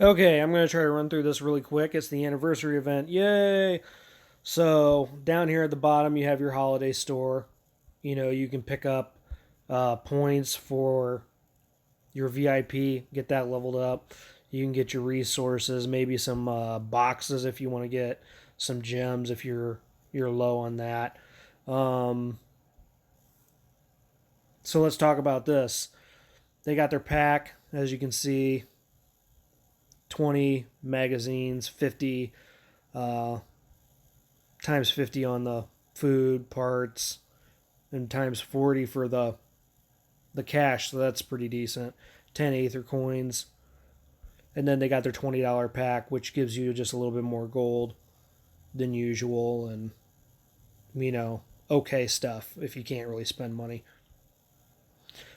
Okay, I'm going to try to run through this really quick. It's the anniversary event. Yay! So, down here at the bottom, you have your holiday store. You can pick up points for your VIP, get that leveled up. You can get your resources, maybe some boxes if you want to get some gems if you're low on that. Um, so let's talk about this. They got their pack, as you can see, 20 magazines, 50 uh, times 50 on the food parts, and times 40 for the cash. So that's pretty decent. 10 Aether coins, and then they got their $20 pack, which gives you just a little bit more gold than usual, and okay stuff if you can't really spend money.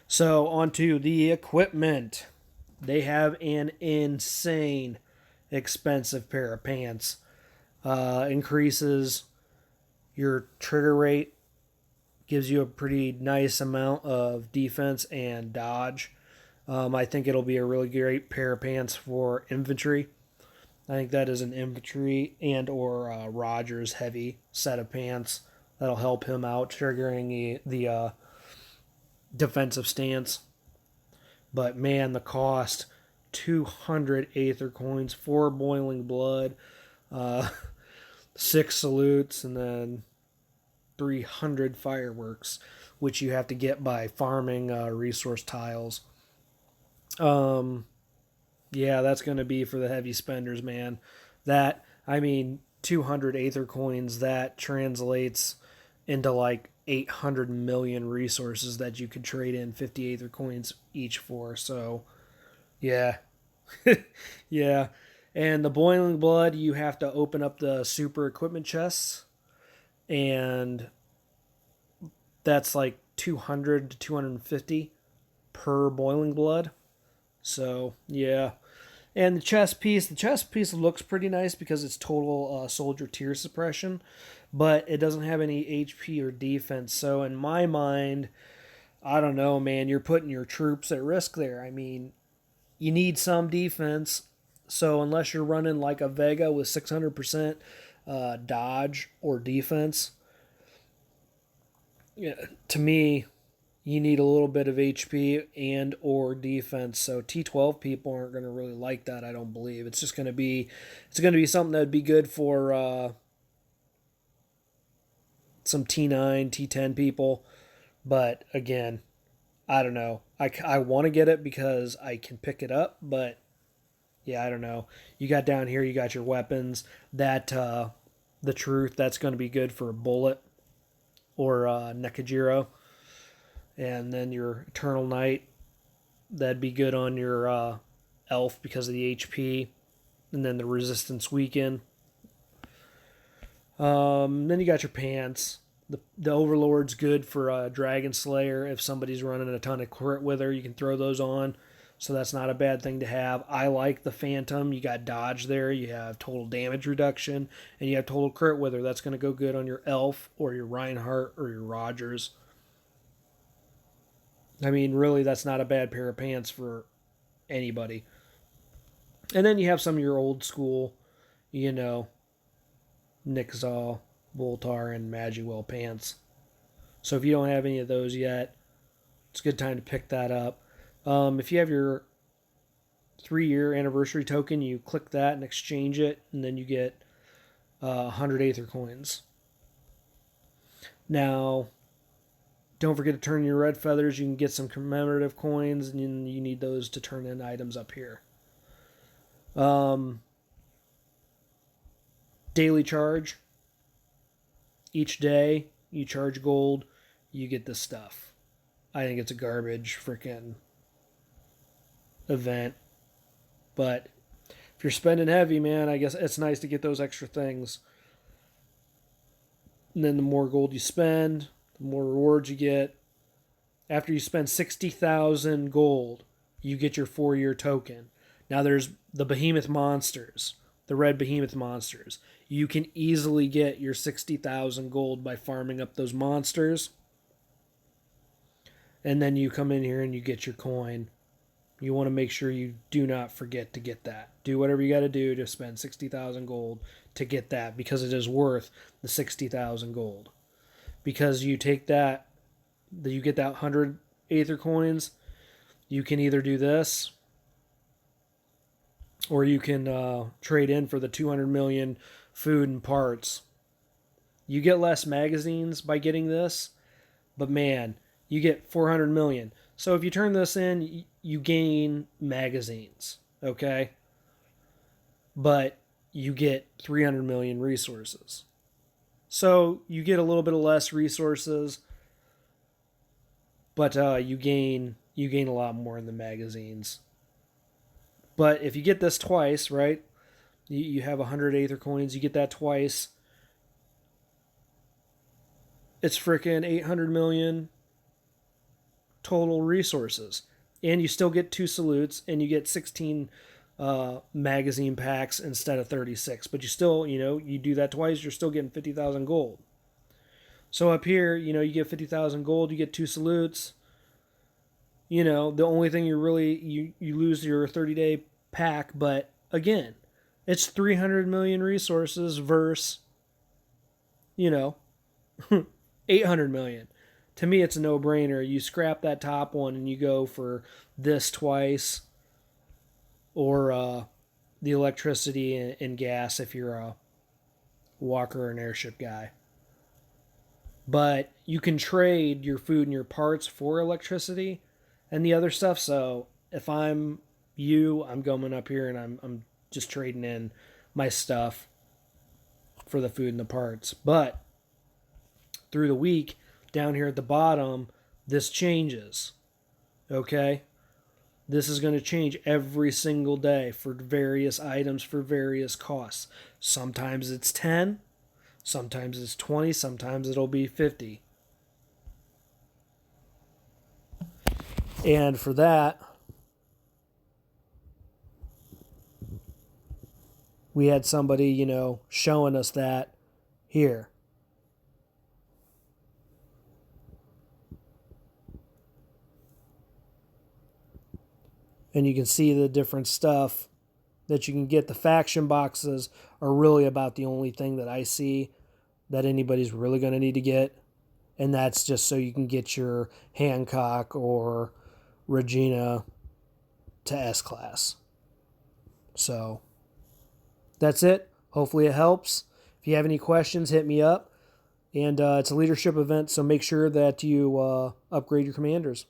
So onto the equipment. They have an insane expensive pair of pants. Increases your trigger rate, gives you a pretty nice amount of defense and dodge. I think it'll be a really great pair of pants for infantry. I think that is an infantry and or Rogers heavy set of pants that'll help him out triggering the defensive stance. But man, the cost 200 Aether coins, 4 boiling blood, uh, 6 salutes, and then 300 fireworks, which you have to get by farming resource tiles. Um, yeah, that's going to be for the heavy spenders, man. That, I mean, 200 Aether coins, that translates into like 800 million resources that you could trade in 50 Aether coins each for. So, yeah. Yeah. And the boiling blood, you have to open up the super equipment chests, and that's like 200 to 250 per boiling blood. So, yeah. And the chest piece looks pretty nice because it's total soldier tier suppression, but it doesn't have any HP or defense. So, in my mind, I don't know, man, you're putting your troops at risk there. I mean, you need some defense. So, unless you're running like a Vega with 600% dodge or defense, yeah, to me, you need a little bit of HP and or defense. So T12 people aren't going to really like that. I don't believe it's going to be something that'd be good for some T9, T10 people. But again, I don't know. I want to get it because I can pick it up, but yeah, I don't know. You got down here, you got your weapons. That the truth, that's going to be good for a bullet or Nekajiro, and then your Eternal Night, that'd be good on your elf because of the HP, and then the resistance weaken. Then you got your pants. The Overlord's good for Dragon Slayer. If somebody's running a ton of crit with her, you can throw those on. So that's not a bad thing to have. I like the Phantom. You got dodge there. You have total damage reduction, and you have total crit with her. That's going to go good on your Elf or your Reinhardt or your Rogers. I mean, really, that's not a bad pair of pants for anybody. And then you have some of your old school, you know, Nixal, Voltar, and Magiwell pants. So if you don't have any of those yet, it's a good time to pick that up. If you have your 3-year anniversary token, you click that and exchange it, and then you get 100 Aether coins. Now, don't forget to turn your red feathers. You can get some commemorative coins, and you need those to turn in items up here. Um, Daily charge. Each day you charge gold, you get this stuff. I think it's a garbage freaking event. But if you're spending heavy, man, I guess it's nice to get those extra things. And then the more gold you spend, the more rewards you get. After you spend 60,000 gold, you get your 4-year token. Now there's the behemoth monsters, the red behemoth monsters. You can easily get your 60,000 gold by farming up those monsters. And then you come in here and you get your coin. You want to make sure you do not forget to get that. Do whatever you got to do to spend 60,000 gold to get that, because it is worth the 60,000 gold. Because you take that, you get that 100 Aether coins, you can either do this, or you can trade in for the 200 million food and parts. You get less magazines by getting this, but man, you get 400 million. So if you turn this in, you gain magazines, okay? But you get 300 million resources. So you get a little bit of less resources, but you gain a lot more in the magazines. But if you get this twice, right? You have 100 Aether coins, you get that twice. It's freaking 800 million total resources. And you still get 2 salutes, and you get 16 magazine packs instead of 36. But you still, you do that twice, you're still getting 50,000 gold. So up here, you get 50,000 gold, you get 2 salutes. The only thing you really, you lose your 30-day pack, but again, it's 300 million resources versus, 800 million. To me, it's a no-brainer. You scrap that top one and you go for this twice, or the electricity and gas if you're a walker or an airship guy. But you can trade your food and your parts for electricity and the other stuff. So if I'm you, I'm going up here and I'm just trading in my stuff for the food and the parts. But through the week, down here at the bottom, this changes. Okay? This is going to change every single day for various items, for various costs. Sometimes it's 10, sometimes it's 20, sometimes it'll be 50. And for that, we had somebody, showing us that here. And you can see the different stuff that you can get. The faction boxes are really about the only thing that I see that anybody's really going to need to get. And that's just so you can get your Hancock or Regina to S-Class. So that's it. Hopefully it helps. If you have any questions, hit me up. And it's a leadership event, so make sure that you upgrade your commanders.